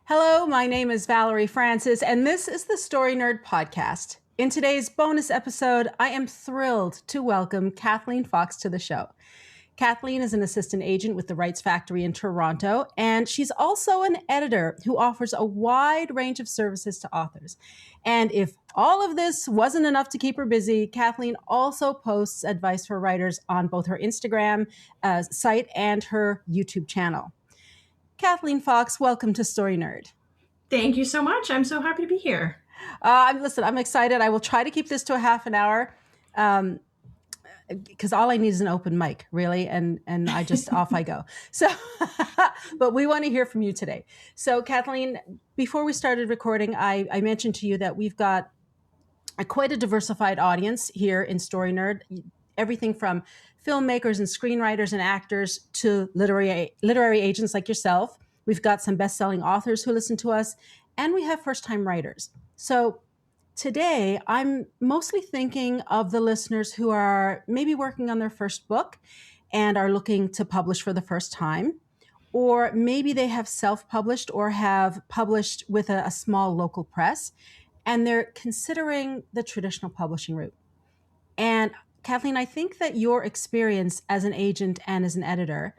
Hello, my name is Valerie Francis, and this is the Story Nerd Podcast. In today's bonus episode, I am thrilled to welcome Kathleen Foxx to the show. Kathleen is an assistant agent with the Rights Factory in Toronto, and she's also an editor who offers a wide range of services to authors. And if all of this wasn't enough to keep her busy, Kathleen also posts advice for writers on both her Instagram site and her YouTube channel. Kathleen Foxx, welcome to Story Nerd. Thank you so much. I'm so happy to be here. Listen, I'm excited. I will try to keep this to a half an hour because all I need is an open mic, really, and I just off I go. So, but we want to hear from you today. So, Kathleen, before we started recording, I mentioned to you that we've got quite a diversified audience here in Story Nerd. Everything from filmmakers and screenwriters and actors to literary agents like yourself. We've got some best-selling authors who listen to us, and we have first-time writers. So today, I'm mostly thinking of the listeners who are maybe working on their first book and are looking to publish for the first time, or maybe they have self-published or have published with a small local press, and they're considering the traditional publishing route. And Kathleen, I think that your experience as an agent and as an editor,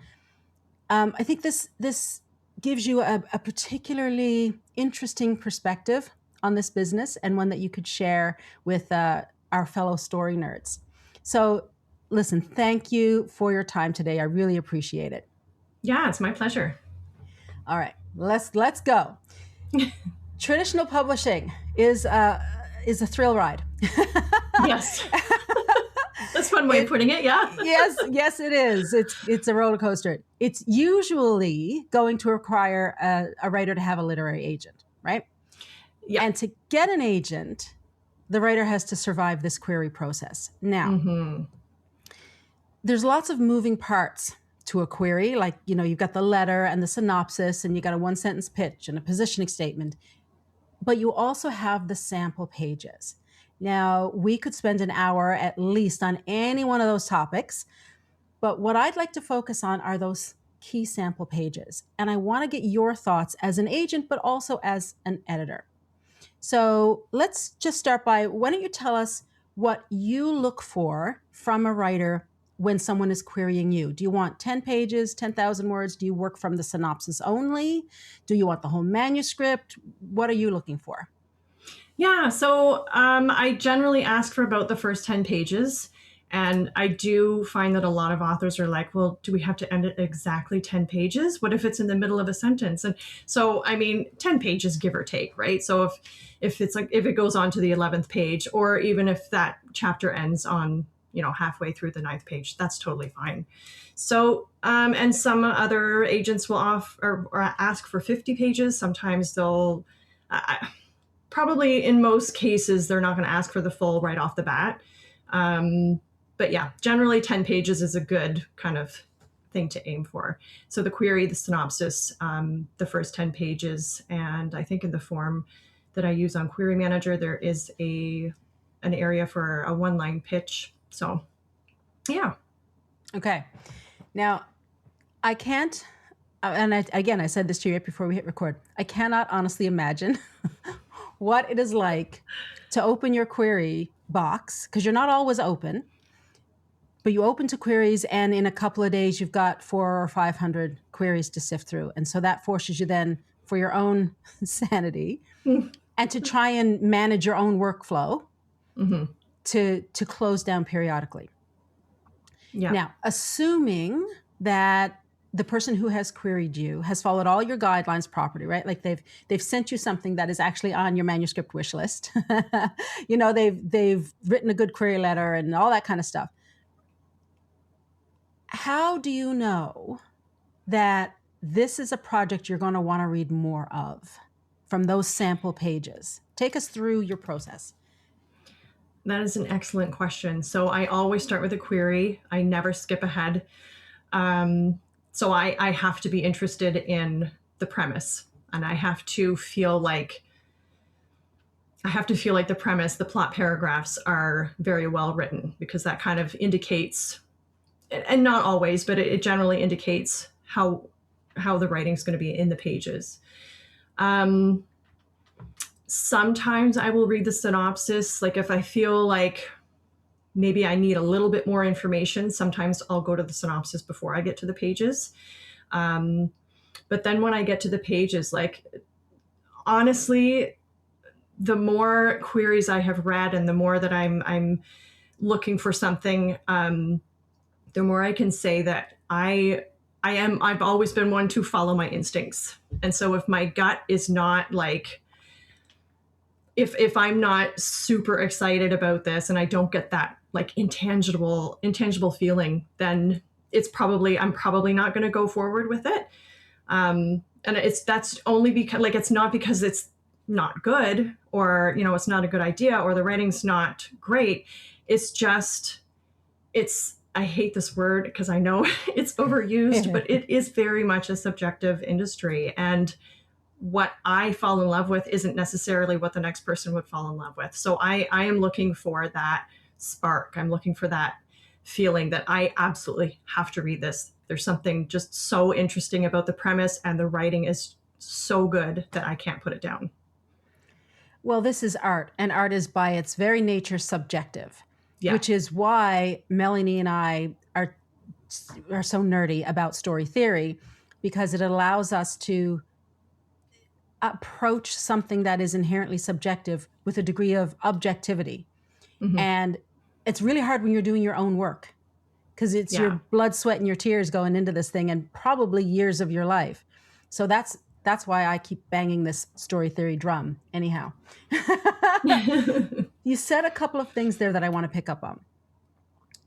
I think this gives you a particularly interesting perspective on this business and one that you could share with our fellow story nerds. So listen, thank you for your time today. I really appreciate it. Yeah, it's my pleasure. All right, let's go. Traditional publishing is a thrill ride. Yes. That's one way of putting it, yeah. Yes, it is. It's a roller coaster. It's usually going to require a writer to have a literary agent, right? Yeah. And to get an agent, the writer has to survive this query process. Now, there's lots of moving parts to a query. Like, you've got the letter and the synopsis, and you got a one-sentence pitch and a positioning statement. But you also have the sample pages. Now, we could spend an hour at least on any one of those topics, but what I'd like to focus on are those key sample pages. And I want to get your thoughts as an agent, but also as an editor. So let's just start by, why don't you tell us what you look for from a writer when someone is querying you? Do you want 10 pages, 10,000 words? Do you work from the synopsis only? Do you want the whole manuscript? What are you looking for? Yeah, so I generally ask for about the first 10 pages. And I do find that a lot of authors are like, well, do we have to end it exactly 10 pages? What if it's in the middle of a sentence? And so, 10 pages, give or take, right? So if it goes on to the 11th page, or even if that chapter ends on, halfway through the 9th page, that's totally fine. So, and some other agents will offer or ask for 50 pages. Sometimes they'll, probably in most cases, they're not going to ask for the full right off the bat. But yeah, generally 10 pages is a good kind of thing to aim for. So the query, the synopsis, the first 10 pages, and I think in the form that I use on Query Manager, there is an area for a one-line pitch. So yeah. Okay. Now, I can't, and I said this to you right before we hit record, I cannot honestly imagine what it is like to open your query box, because you're not always open, but you open to queries, and in a couple of days, you've got 400 or 500 queries to sift through. And so that forces you then, for your own sanity, and to try and manage your own workflow, to close down periodically. Yeah. Now, assuming that the person who has queried you has followed all your guidelines properly, right? Like they've sent you something that is actually on your manuscript wish list. They've written a good query letter and all that kind of stuff. How do you know that this is a project you're going to want to read more of from those sample pages? Take us through your process. That is an excellent question. So I always start with a query. I never skip ahead. So I have to be interested in the premise, and I have to feel like the premise, the plot paragraphs are very well written, because that kind of indicates, and not always, but it generally indicates how the writing is going to be in the pages. Um, Sometimes I will read the synopsis. Like if I feel like maybe I need a little bit more information, sometimes I'll go to the synopsis before I get to the pages. Um, but then when I get to the pages, like honestly, the more queries I have read and the more that I'm looking for something, the more I can say that I've always been one to follow my instincts. And so if my gut is not like, if I'm not super excited about this and I don't get that like intangible feeling, then I'm probably not going to go forward with it. And that's only because like, it's not because it's not good or, it's not a good idea or the writing's not great. It's just, I hate this word because I know it's overused, but it is very much a subjective industry. And what I fall in love with isn't necessarily what the next person would fall in love with. So I am looking for that spark. I'm looking for that feeling that I absolutely have to read this. There's something just so interesting about the premise, and the writing is so good that I can't put it down. Well, this is art, and art is by its very nature subjective, Yeah. which is why Melanie and I are so nerdy about story theory, because it allows us to approach something that is inherently subjective with a degree of objectivity. Mhm. And it's really hard when you're doing your own work because it's your blood, sweat, and your tears going into this thing, and probably years of your life. So that's why I keep banging this story theory drum. Anyhow, you said a couple of things there that I want to pick up on.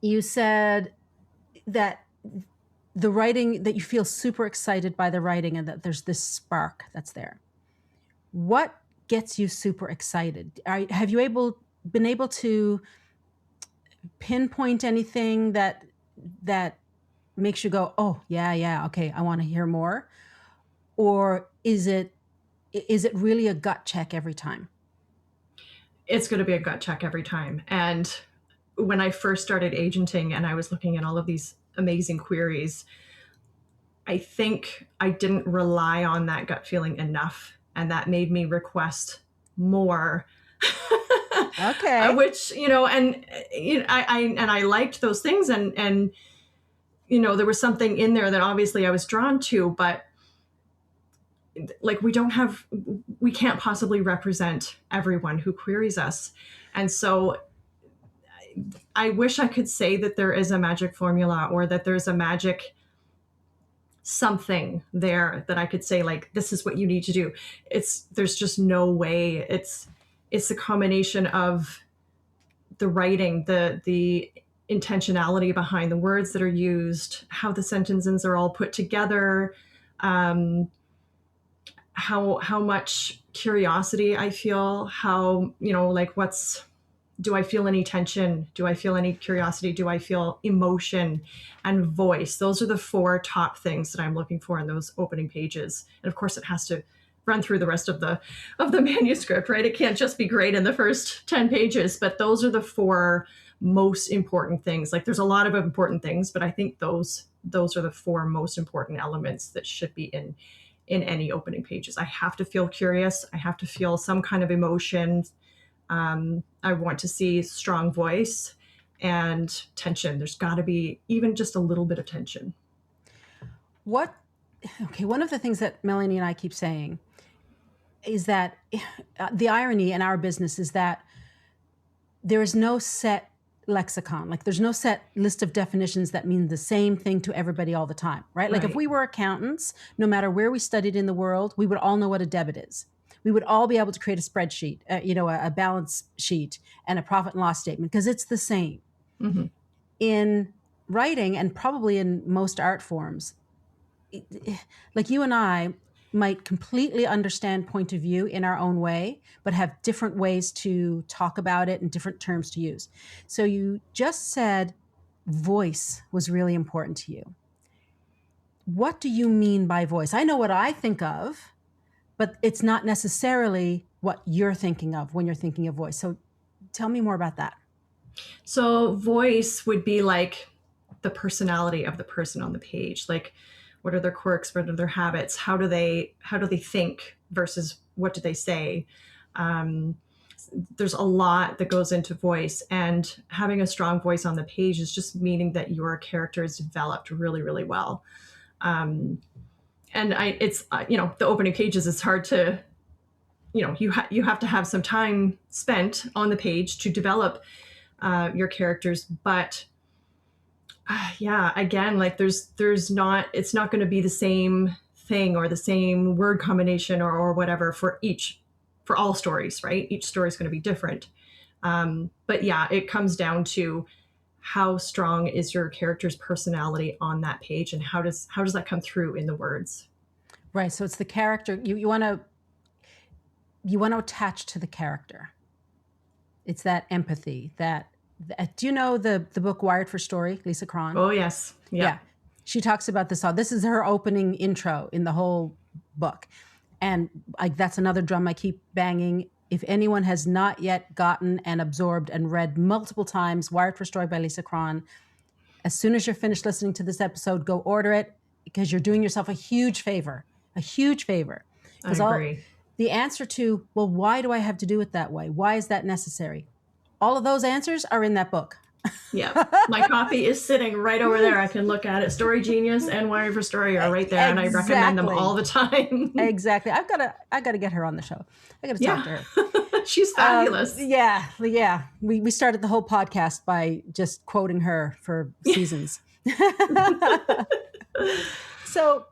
You said that the writing, that you feel super excited by the writing and that there's this spark that's there. What gets you super excited? Have you been able to pinpoint anything that makes you go, oh yeah, okay, I want to hear more? Or is it really a gut check every time? It's going to be a gut check every time. And when I first started agenting and I was looking at all of these amazing queries, I think I didn't rely on that gut feeling enough, and that made me request more. Okay. Which, and I liked those things, and there was something in there that obviously I was drawn to, but like we can't possibly represent everyone who queries us. And so I wish I could say that there is a magic formula or that there's a magic something there that I could say, like, this is what you need to do. There's just no way. It's a combination of the writing, the intentionality behind the words that are used, how the sentences are all put together, how much curiosity I feel, how, like do I feel any tension? Do I feel any curiosity? Do I feel emotion and voice? Those are the 4 top things that I'm looking for in those opening pages. And of course it has to run through the rest of the manuscript, right? It can't just be great in the first 10 pages, but those are the 4 most important things. Like there's a lot of important things, but I think those are the 4 most important elements that should be in any opening pages. I have to feel curious. I have to feel some kind of emotion. I want to see strong voice and tension. There's got to be even just a little bit of tension. Okay, one of the things that Melanie and I keep saying is that the irony in our business is that there is no set lexicon. Like there's no set list of definitions that mean the same thing to everybody all the time, right? Like if we were accountants, no matter where we studied in the world, we would all know what a debit is. We would all be able to create a spreadsheet, a balance sheet and a profit and loss statement, because it's the same. Mm-hmm. In writing, and probably in most art forms, like you and I might completely understand point of view in our own way, but have different ways to talk about it and different terms to use. So you just said voice was really important to you. What do you mean by voice? I know what I think of, but it's not necessarily what you're thinking of when you're thinking of voice. So tell me more about that. So voice would be like the personality of the person on the page. Like What are their quirks? What are their habits? How do they think versus what do they say? There's a lot that goes into voice, and having a strong voice on the page is just meaning that your character is developed really, really well. And it's the opening pages is hard to, you have to have some time spent on the page to develop your characters, but again, like it's not going to be the same thing or the same word combination or whatever for all stories, right? Each story is going to be different. But yeah, it comes down to how strong is your character's personality on that page, and how does that come through in the words? Right. So it's the character you want to attach to the character. It's that empathy. Do you know the book Wired for Story, Lisa Cron? Oh yes, yeah. She talks about this all. This is her opening intro in the whole book, and that's another drum I keep banging. If anyone has not yet gotten and absorbed and read multiple times Wired for Story by Lisa Cron, as soon as you're finished listening to this episode, go order it, because you're doing yourself a huge favor. A huge favor. I agree. The answer to, well, why do I have to do it that way? Why is that necessary? All of those answers are in that book. Yeah. My copy is sitting right over there. I can look at it. Story Genius and Wired for Story are right there. Exactly. And I recommend them all the time. Exactly. I got to get her on the show. I got to talk to her. She's fabulous. Yeah. We started the whole podcast by just quoting her for seasons. So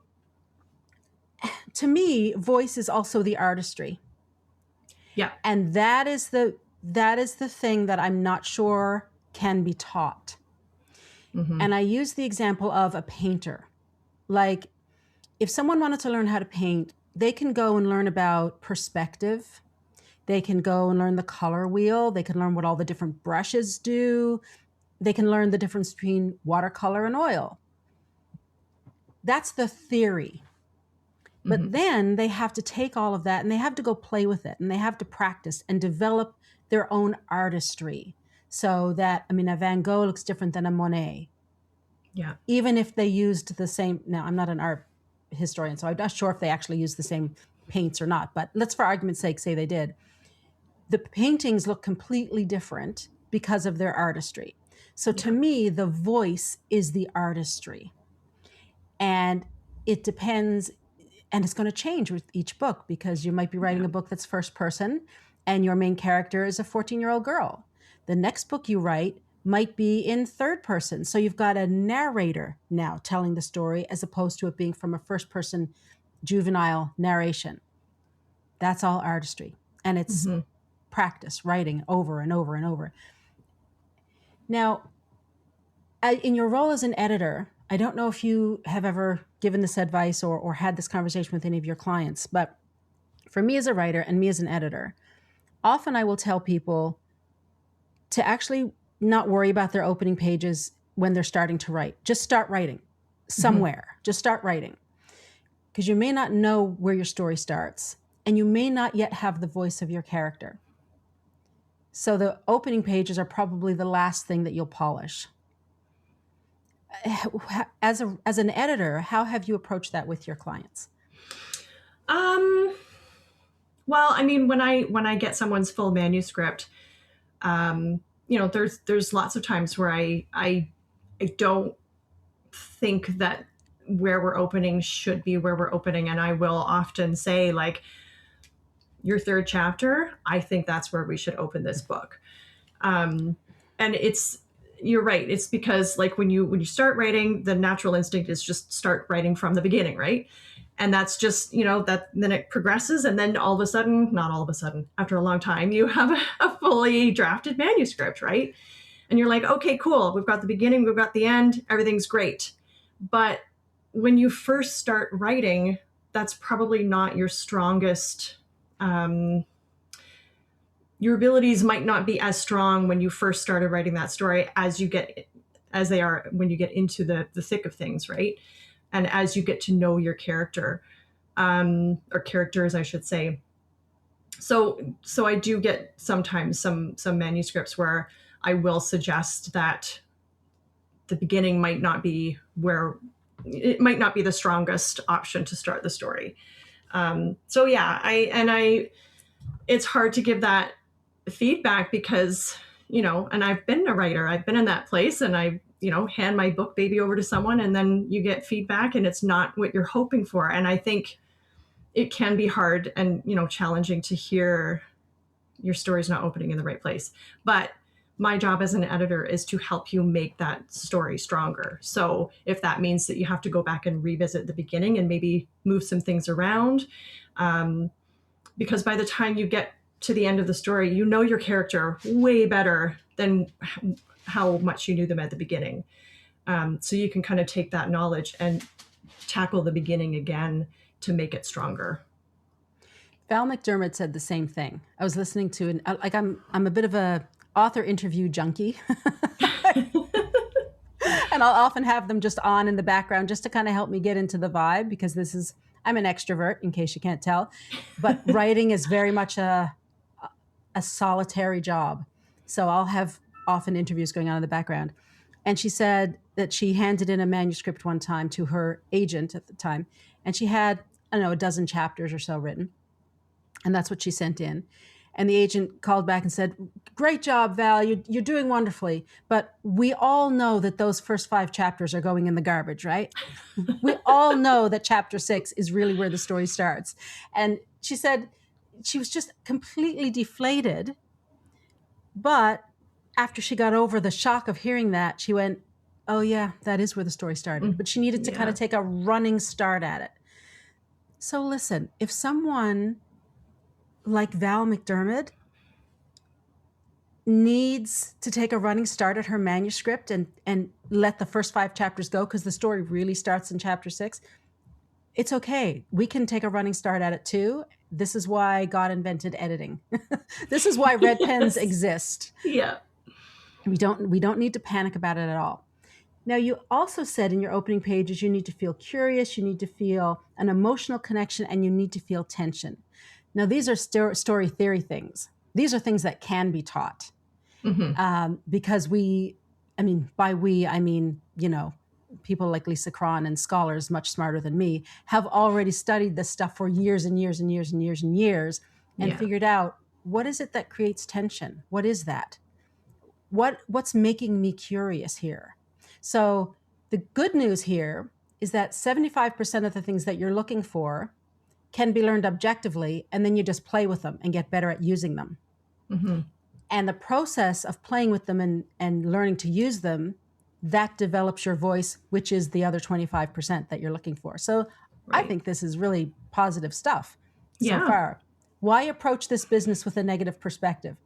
to me, voice is also the artistry. Yeah. And that is the thing that I'm not sure can be taught. Mm-hmm. And I use the example of a painter. Like, if someone wanted to learn how to paint, they can go and learn about perspective. They can go and learn the color wheel. They can learn what all the different brushes do. They can learn the difference between watercolor and oil. That's the theory. But mm-hmm. then they have to take all of that and they have to go play with it, and they have to practice and develop their own artistry. So that, a Van Gogh looks different than a Monet. Yeah. Even if they used the same, now I'm not an art historian, so I'm not sure if they actually used the same paints or not, but let's, for argument's sake, say they did. The paintings look completely different because of their artistry. So to me, the voice is the artistry. And it depends, and it's going to change with each book, because you might be writing a book that's first person and your main character is a 14-year-old girl. The next book you write might be in third person. So you've got a narrator now telling the story, as opposed to it being from a first person juvenile narration. That's all artistry. And it's practice, writing over and over and over. Now, in your role as an editor, I don't know if you have ever given this advice or had this conversation with any of your clients, but for me as a writer and me as an editor, often I will tell people to actually not worry about their opening pages when they're starting to write. Just start writing somewhere. Mm-hmm. Just start writing. Because you may not know where your story starts, and you may not yet have the voice of your character. So the opening pages are probably the last thing that you'll polish. As an editor, how have you approached that with your clients? Well, when I get someone's full manuscript, there's lots of times where I don't think that where we're opening should be where we're opening. And I will often say, like, your third chapter, I think that's where we should open this book. And you're right. It's because, like, when you start writing, the natural instinct is just start writing from the beginning, right? And that's just, that then it progresses. And then all of a sudden, not all of a sudden, after a long time, you have a fully drafted manuscript, right? And you're like, okay, cool. We've got the beginning, we've got the end, everything's great. But when you first start writing, that's probably not your strongest. Your abilities might not be as strong when you first started writing that story as they are when you get into the thick of things, right? And as you get to know your character, or characters, I should say. So I do get sometimes some manuscripts where I will suggest that the beginning might not be where it might not be the strongest option to start the story. So yeah, it's hard to give that feedback because, and I've been a writer, I've been in that place, and I, hand my book baby over to someone, and then you get feedback and it's not what you're hoping for. And I think it can be hard and, challenging to hear your story's not opening in the right place. But my job as an editor is to help you make that story stronger. So if that means that you have to go back and revisit the beginning and maybe move some things around, because by the time you get to the end of the story, you know your character way better than how much you knew them at the beginning. So you can kind of take that knowledge and tackle the beginning again to make it stronger. Val McDermid said the same thing. I was listening to I'm a bit of a author interview junkie. And I'll often have them just on in the background just to kind of help me get into the vibe, because I'm an extrovert, in case you can't tell, but writing is very much a solitary job. So I'll have often interviews going on in the background. And she said that she handed in a manuscript one time to her agent at the time, and she had, I don't know, a dozen chapters or so written. And that's what she sent in. And the agent called back and said, "Great job, Val. You're doing wonderfully. But we all know that those first 5 chapters are going in the garbage, right? We all know that chapter 6 is really where the story starts." And she said she was just completely deflated. But after she got over the shock of hearing that, she went, "Oh, yeah, that is where the story started." But she needed to kind of take a running start at it. So listen, if someone like Val McDermid needs to take a running start at her manuscript and let the first 5 chapters go, because the story really starts in chapter 6, it's okay. We can take a running start at it too. This is why God invented editing. This is why red pens exist. Yeah. We don't need to panic about it at all. Now, you also said in your opening pages, you need to feel curious, you need to feel an emotional connection, and you need to feel tension. Now, these are story theory things. These are things that can be taught. Because by we, I mean, people like Lisa Cron and scholars much smarter than me have already studied this stuff for years and years and years and years and years and figured out, what is it that creates tension? What is that? What's making me curious here? So the good news here is that 75% of the things that you're looking for can be learned objectively, and then you just play with them and get better at using them. And the process of playing with them and learning to use them, that develops your voice, which is the other 25% that you're looking for. So I think this is really positive stuff so far. Why approach this business with a negative perspective?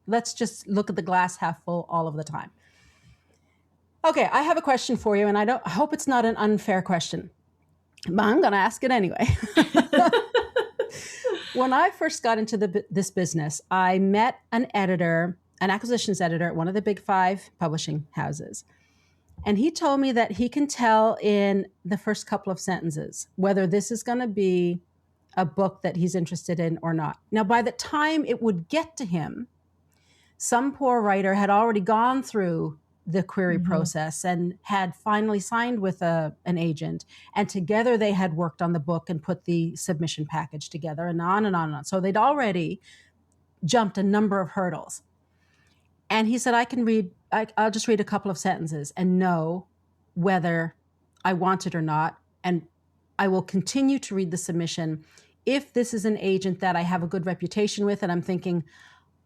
Let's just look at the glass half full all of the time. Okay, I have a question for you, and I hope it's not an unfair question, but I'm going to ask it anyway. When I first got into this business, I met an acquisitions editor at one of the big 5 publishing houses. And he told me that he can tell in the first couple of sentences whether this is going to be a book that he's interested in or not. Now, by the time it would get to him, some poor writer had already gone through the query process and had finally signed with an agent, and together they had worked on the book and put the submission package together, and on and on and on. So they'd already jumped a number of hurdles. And he said, I'll just read a couple of sentences and know whether I want it or not, and I will continue to read the submission if this is an agent that I have a good reputation with, and I'm thinking,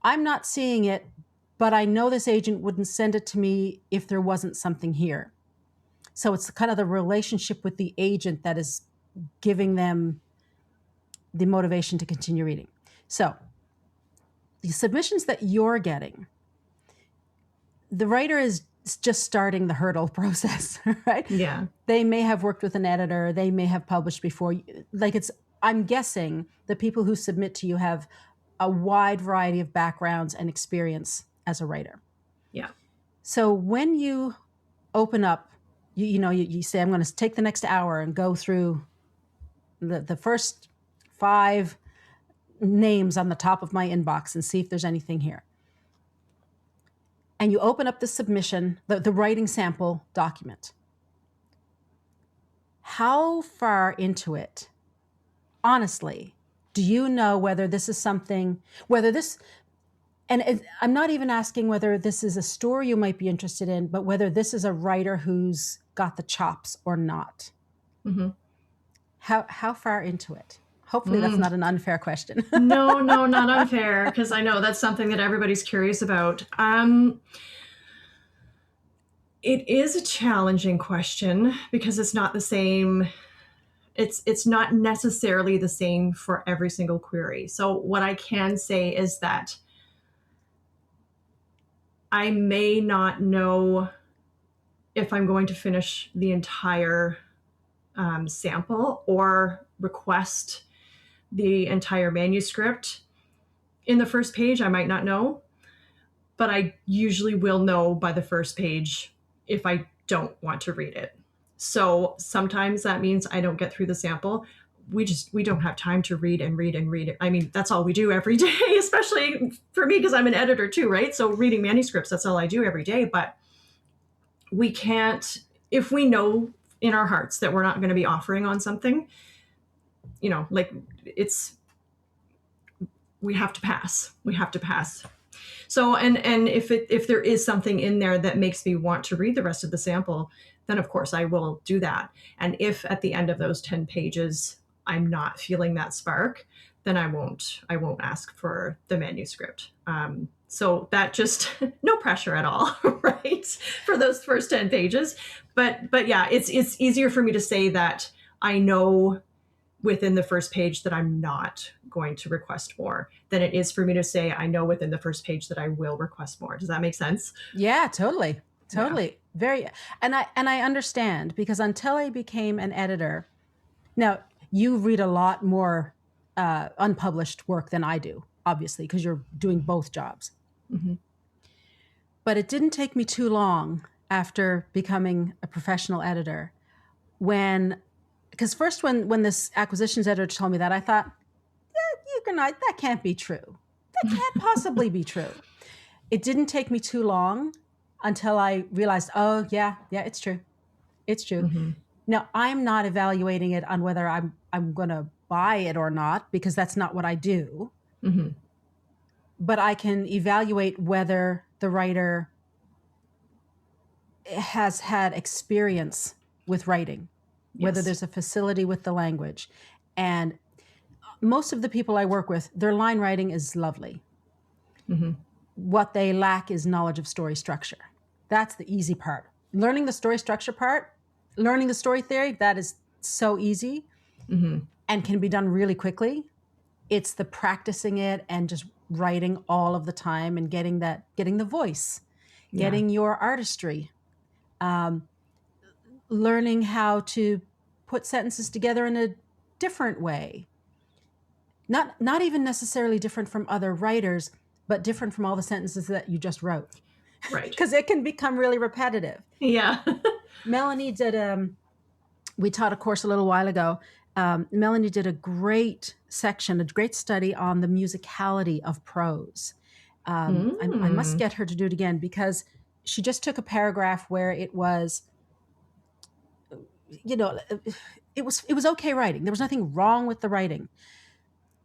I'm not seeing it, but I know this agent wouldn't send it to me if there wasn't something here. So it's kind of the relationship with the agent that is giving them the motivation to continue reading. So the submissions that you're getting, the writer is just starting the hurdle process, right? Yeah. They may have worked with an editor. They may have published before. I'm guessing the people who submit to you have a wide variety of backgrounds and experience as a writer. Yeah. So when you open up, you say, I'm going to take the next hour and go through the first 5 names on the top of my inbox and see if there's anything here. And you open up the submission, the writing sample document. how far into it, honestly, do you know whether this is something, whether this, I'm not even asking whether this is a story you might be interested in, but whether this is a writer who's got the chops or not? Mm-hmm. How far into it? Hopefully that's not an unfair question. No, not unfair, because I know that's something that everybody's curious about. It is a challenging question because it's not the same. It's not necessarily the same for every single query. So what I can say is that I may not know if I'm going to finish the entire sample or request the entire manuscript in the first page. I might not know, but I usually will know by the first page if I don't want to read it. So sometimes that means I don't get through the sample. We don't have time to read and read and read it. I mean, that's all we do every day, especially for me because I'm an editor too, right? So reading manuscripts, that's all I do every day. But we can't, if we know in our hearts that we're not going to be offering on something, like we have to pass. We have to pass. So, and if there is something in there that makes me want to read the rest of the sample, then of course I will do that. And if at the end of those 10 pages, I'm not feeling that spark, then I won't ask for the manuscript. So that just, no pressure at all, right? For those first 10 pages. But yeah, it's easier for me to say that I know within the first page that I'm not going to request more than it is for me to say I know within the first page that I will request more. Does that make sense? Yeah, totally. Yeah. Very, and I understand, because until I became an editor, now you read a lot more unpublished work than I do, obviously, because you're doing both jobs. Mm-hmm. But it didn't take me too long after becoming a professional editor because first when this acquisitions editor told me that, I thought, that can't be true. That can't possibly be true. It didn't take me too long until I realized, oh yeah, it's true. It's true. Mm-hmm. Now, I'm not evaluating it on whether I'm going to buy it or not, because that's not what I do. Mm-hmm. But I can evaluate whether the writer has had experience with writing, whether Yes. there's a facility with the language. And most of the people I work with, their line writing is lovely. Mm-hmm. What they lack is knowledge of story structure. That's the easy part. Learning the story structure part, learning the story theory, that is so easy. Mm-hmm. And can be done really quickly. It's the practicing it and just writing all of the time and getting the voice, getting your artistry, learning how to put sentences together in a different way. Not even necessarily different from other writers, but different from all the sentences that you just wrote. Right. Because it can become really repetitive. Yeah. Melanie did, we taught a course a little while ago. Melanie did a great section, a great study on the musicality of prose. I must get her to do it again, because she just took a paragraph where it was, it was okay writing. There was nothing wrong with the writing,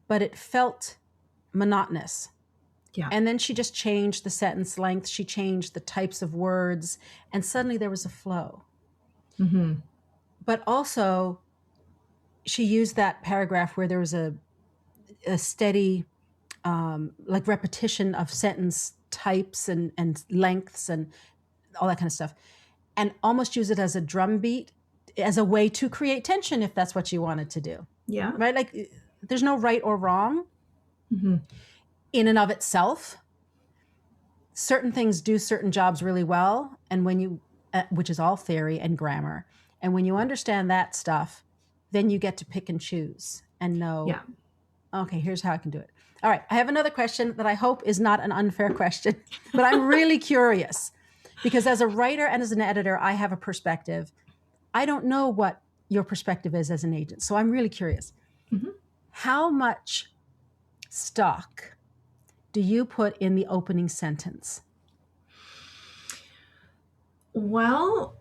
but it felt monotonous. Yeah. And then she just changed the sentence length. She changed the types of words, and suddenly there was a flow. Mm-hmm. But also, she used that paragraph where there was a steady, like repetition of sentence types and lengths and all that kind of stuff, and almost use it as a drum beat, as a way to create tension, if that's what you wanted to do. Yeah. Right? Like, there's no right or wrong Mm-hmm. in and of itself. Certain things do certain jobs really well, and when you, which is all theory and grammar, and when you understand that stuff, then you get to pick and choose and know, okay, here's how I can do it. All right, I have another question that I hope is not an unfair question, but I'm really curious, because as a writer and as an editor, I have a perspective. I don't know what your perspective is as an agent, so I'm really curious. Mm-hmm. How much stock do you put in the opening sentence? Well,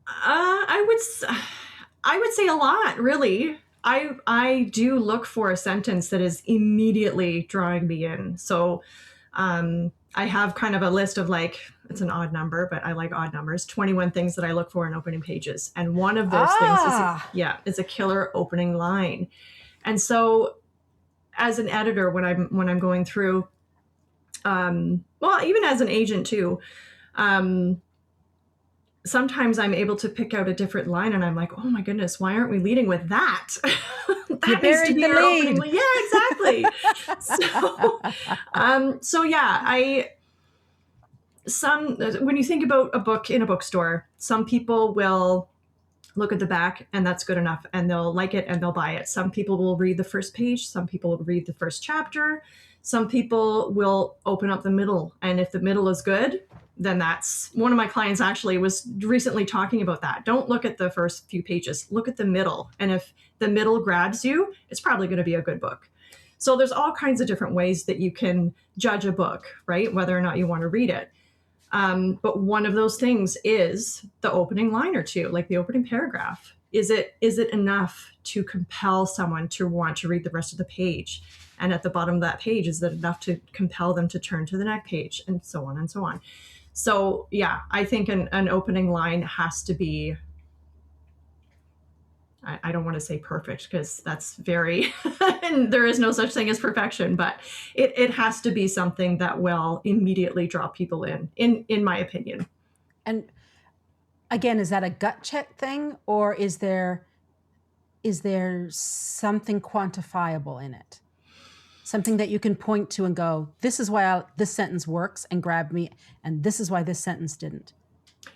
I would say a lot, really. I do look for a sentence that is immediately drawing me in. So I have kind of a list of, like, it's an odd number, but I like odd numbers, 21 things that I look for in opening pages. And one of those things is a killer opening line. And so as an editor, when I'm going through, well, even as an agent too, sometimes I'm able to pick out a different line and I'm like, oh my goodness, why aren't we leading with that? That you buried the lead. Yeah, exactly. So yeah, when you think about a book in a bookstore, some people will look at the back and that's good enough and they'll like it and they'll buy it. Some people will read the first page. Some people will read the first chapter. Some people will open up the middle. And if the middle is good, then that's one of my clients actually was recently talking about that. Don't look at the first few pages, look at the middle. And if the middle grabs you, it's probably going to be a good book. So there's all kinds of different ways that you can judge a book, right? Whether or not you want to read it. But one of those things is the opening line or two, like the opening paragraph. Is it enough to compel someone to want to read the rest of the page? And at the bottom of that page, is it enough to compel them to turn to the next page, and so on and so on. So yeah, I think an opening line has to be, I don't want to say perfect because that's very, and there is no such thing as perfection, but it has to be something that will immediately draw people in my opinion. And again, is that a gut check thing, or is there something quantifiable in it? Something that you can point to and go, this is why this sentence works and grabbed me, and this is why this sentence didn't.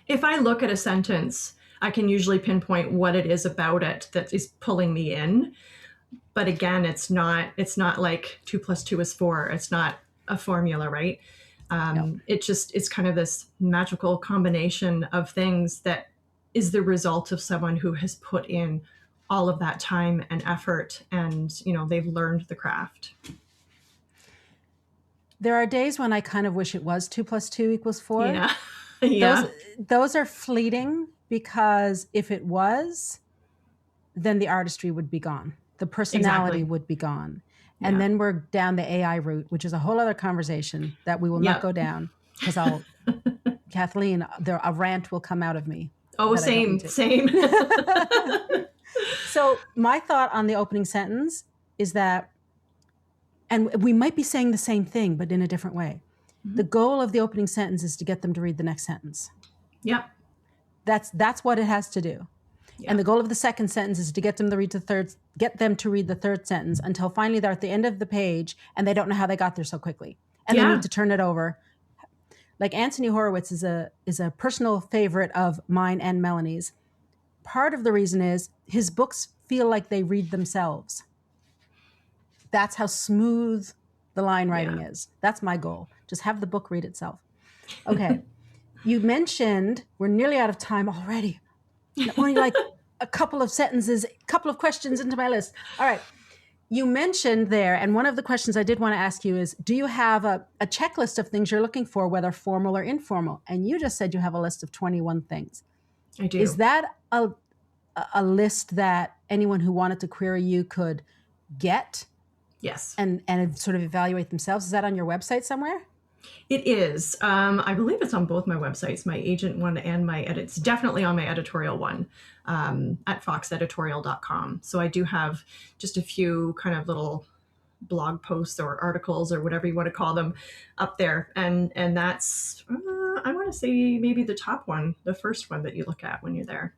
If I look at a sentence, I can usually pinpoint what it is about it that is pulling me in. But again, it's not like 2 + 2 is 4. It's not a formula, right? No. It's kind of this magical combination of things that is the result of someone who has put in all of that time and effort, and they've learned the craft. There are days when I kind of wish it was 2 + 2 = 4. Yeah. Yeah. Those are fleeting, because if it was, then the artistry would be gone. The personality would be gone. And then we're down the AI route, which is a whole other conversation that we will not go down, because Kathleen, a rant will come out of me. Oh, same. So my thought on the opening sentence is that, and we might be saying the same thing, but in a different way. Mm-hmm. The goal of the opening sentence is to get them to read the next sentence. Yeah. That's what it has to do. Yeah. And the goal of the second sentence is to get them to read the third sentence until finally they're at the end of the page and they don't know how they got there so quickly. And they need to turn it over. Like Anthony Horowitz is a personal favorite of mine and Melanie's. Part of the reason is his books feel like they read themselves. That's how smooth the line writing is. That's my goal. Just have the book read itself. Okay. You mentioned, we're nearly out of time already. Only like a couple of questions into my list. All right. You mentioned there, and one of the questions I did want to ask you is, do you have a checklist of things you're looking for, whether formal or informal? And you just said you have a list of 21 things. I do. Is that a list that anyone who wanted to query you could get? Yes. And sort of evaluate themselves? Is that on your website somewhere? It is. I believe it's on both my websites, my agent one and it's definitely on my editorial one, at foxeditorial.com. So I do have just a few kind of little blog posts or articles or whatever you want to call them up there. And that's, I want to say maybe the top one, the first one that you look at when you're there.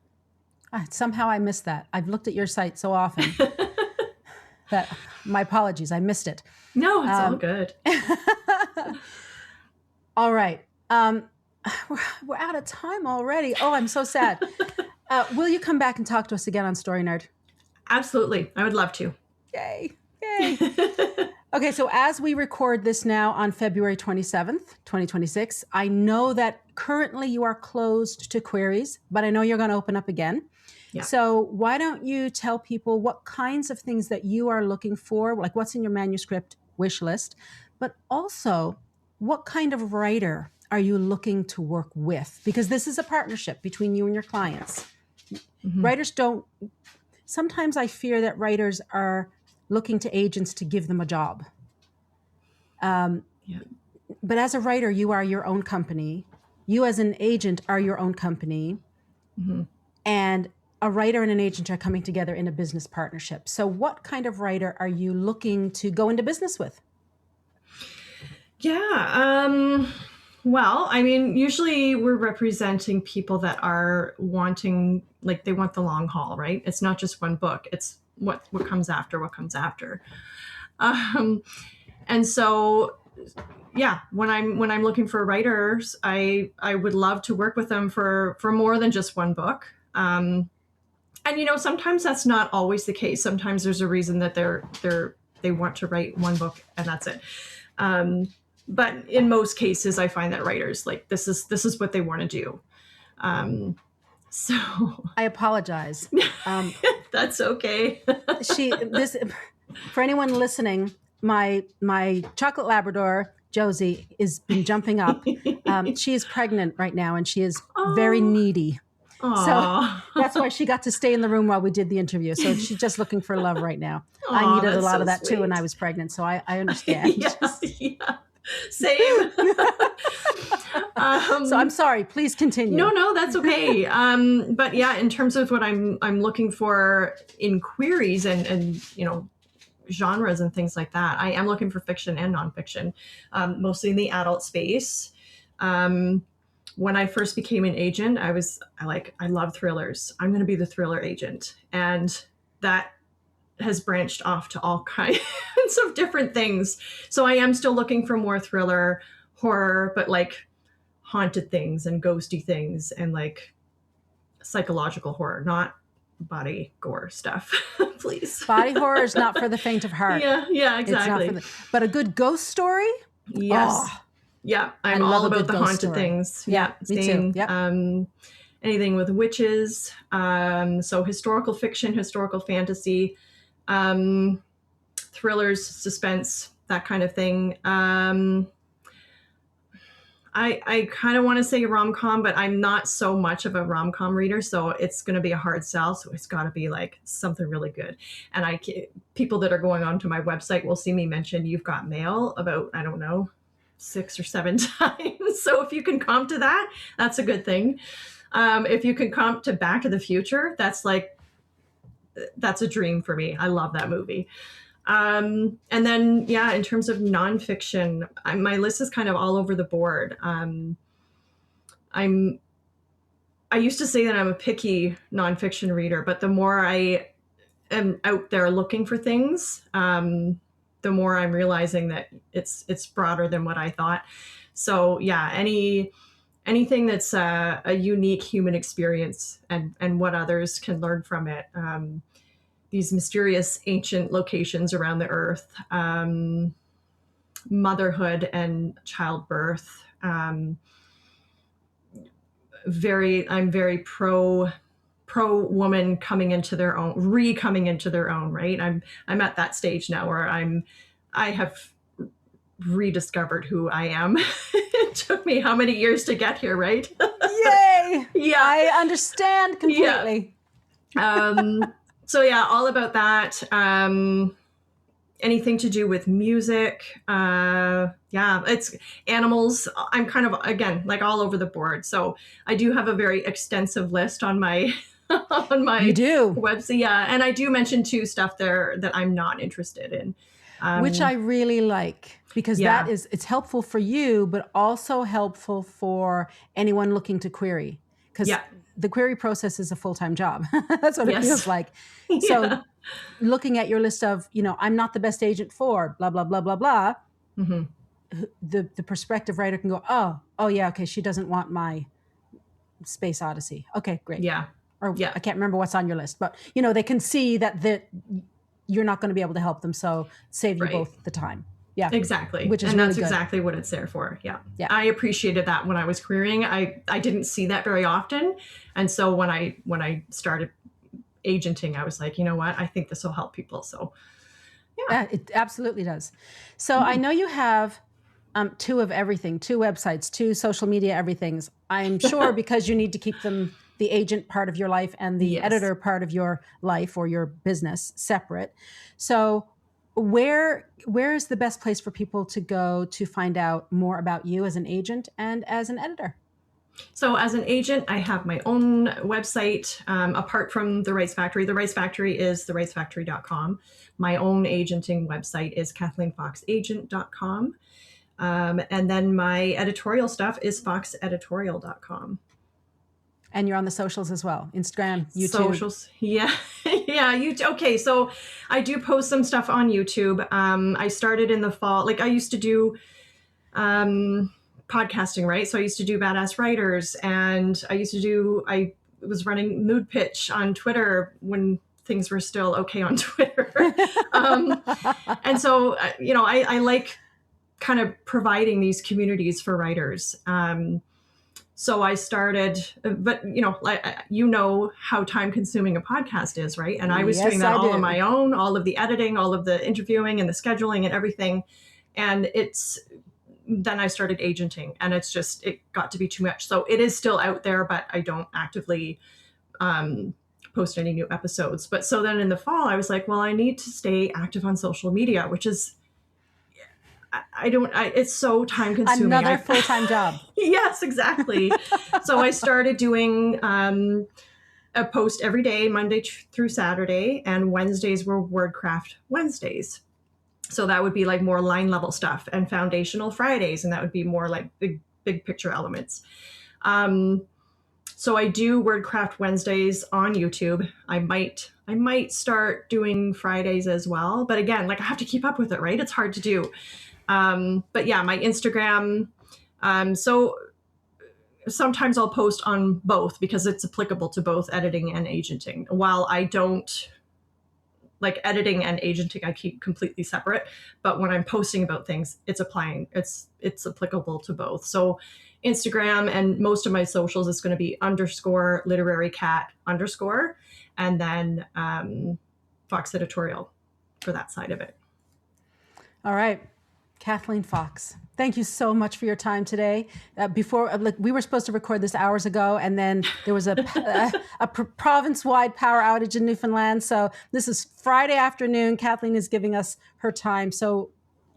Somehow I missed that. I've looked at your site so often. My apologies, I missed it. No, it's all good. All right. We're out of time already. Oh, I'm so sad. Will you come back and talk to us again on Story Nerd? Absolutely. I would love to. Yay. Okay, so as we record this now on February 27th, 2026, I know that currently you are closed to queries, but I know you're going to open up again. Yeah. So why don't you tell people what kinds of things that you are looking for, like what's in your manuscript wish list, but also what kind of writer are you looking to work with? Because this is a partnership between you and your clients. Writers don't, sometimes I fear that writers are looking to agents to give them a job. But as a writer, you are your own company. You as an agent are your own company. And a writer and an agent are coming together in a business partnership. So what kind of writer are you looking to go into business with? Yeah. Well, I mean, usually we're representing people that are wanting, like, they want the long haul, right? It's not just one book. It's what comes after, what comes after. And so, yeah, when I'm looking for writers, I would love to work with them for more than just one book. And sometimes that's not always the case. Sometimes there's a reason that they want to write one book and that's it. But in most cases, I find that writers, like, this is what they want to do. So I apologize. That's okay. For anyone listening, my chocolate Labrador Josie has been jumping up. She is pregnant right now, and she is very needy. Aww. So that's why she got to stay in the room while we did the interview. So she's just looking for love right now. Aww, I needed a lot of that sweet. too when I was pregnant, so I understand. Yes, yeah. Same. So I'm sorry. Please continue. No, that's okay. But yeah, in terms of what I'm looking for in queries and genres and things like that, I am looking for fiction and nonfiction, mostly in the adult space. When I first became an agent, I love thrillers. I'm going to be the thriller agent, and that has branched off to all kinds of different things. So I am still looking for more thriller, horror, but like haunted things and ghosty things and like psychological horror, not body gore stuff. Please. Body horror is not for the faint of heart. Yeah, exactly. But a good ghost story? Yes. Oh, yeah, I'm all about the haunted things. Yeah, me too. Yep. Anything with witches. So historical fiction, historical fantasy, thrillers, suspense, that kind of thing. I kind of want to say rom-com, but I'm not so much of a rom-com reader, so it's going to be a hard sell. So it's got to be like something really good. And people that are going onto my website will see me mention You've Got Mail about, I don't know, 6 or 7 times. So if you can comp to that, that's a good thing. If you can comp to Back to the Future, that's a dream for me. I love that movie. And then, yeah, in terms of nonfiction, my list is kind of all over the board. I used to say that I'm a picky nonfiction reader, but the more I am out there looking for things, the more I'm realizing that it's broader than what I thought. So yeah, anything that's a unique human experience and what others can learn from it. These mysterious ancient locations around the earth, motherhood and childbirth. I'm very pro woman coming into their own, coming into their own, right? I'm at that stage now where I have rediscovered who I am. It took me how many years to get here, right? Yay! Yeah. I understand completely. Yeah. So yeah, all about that. Anything to do with music. Yeah, it's animals. I'm kind of, again, like all over the board. So I do have a very extensive list on my You do. website. Yeah, and I do mention too stuff there that I'm not interested in. Which I really like, because it's helpful for you, but also helpful for anyone looking to query. Because the query process is a full-time job. That's what it feels like. So looking at your list of, I'm not the best agent for blah, blah, blah, blah, blah. Mm-hmm. The prospective writer can go, oh yeah, okay, she doesn't want my Space Odyssey. Okay, great. Yeah. Or I can't remember what's on your list, but they can see that you're not going to be able to help them. So save you both the time. Yeah, exactly. Which is and really that's good. Exactly what it's there for. Yeah. Yeah. I appreciated that when I was querying. I didn't see that very often. And so when I started agenting, I was like, you know what? I think this will help people. So yeah, it absolutely does. So I know you have two of everything, two websites, two social media everythings. I'm sure because you need to keep them, the agent part of your life and the editor part of your life or your business separate. So where is the best place for people to go to find out more about you as an agent and as an editor? So as an agent, I have my own website, apart from The Rights Factory. The Rights Factory is therightsfactory.com. My own agenting website is kathleenfoxagent.com. And then my editorial stuff is foxeditorial.com. And you're on the socials as well, Instagram, YouTube. Socials, yeah, yeah. YouTube. Okay, so I do post some stuff on YouTube. I started in the fall. Like I used to do podcasting, right? So I used to do Badass Writers, and I was running Mood Pitch on Twitter when things were still okay on Twitter. And so, I like kind of providing these communities for writers. So I started, but how time consuming a podcast is, right? And I was doing that all on my own, all of the editing, all of the interviewing and the scheduling and everything. And then I started agenting, and it got to be too much. So it is still out there, but I don't actively post any new episodes. But so then in the fall, I was like, well, I need to stay active on social media, which is, it's so time consuming. Another full-time job. Yes, exactly. So I started doing a post every day, Monday through Saturday, and Wednesdays were WordCraft Wednesdays. So that would be like more line level stuff, and foundational Fridays, and that would be more like big picture elements. So I do WordCraft Wednesdays on YouTube. I might start doing Fridays as well, but again, like I have to keep up with it, right? It's hard to do. But yeah, my Instagram. So sometimes I'll post on both because it's applicable to both editing and agenting. While I don't like editing and agenting, I keep completely separate. But when I'm posting about things, it's applicable to both. So Instagram and most of my socials is going to be _literary_cat_, and then Fox Editorial for that side of it. All right. Kathleen Foxx, thank you so much for your time today. We were supposed to record this hours ago, and then there was a province-wide power outage in Newfoundland. So this is Friday afternoon. Kathleen is giving us her time. So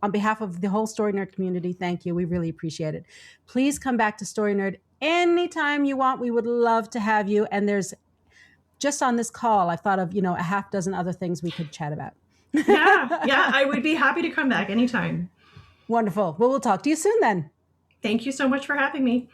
on behalf of the whole Story Nerd community, thank you. We really appreciate it. Please come back to Story Nerd anytime you want. We would love to have you. And there's just on this call, I thought of, a half dozen other things we could chat about. Yeah, I would be happy to come back anytime. Wonderful. Well, we'll talk to you soon then. Thank you so much for having me.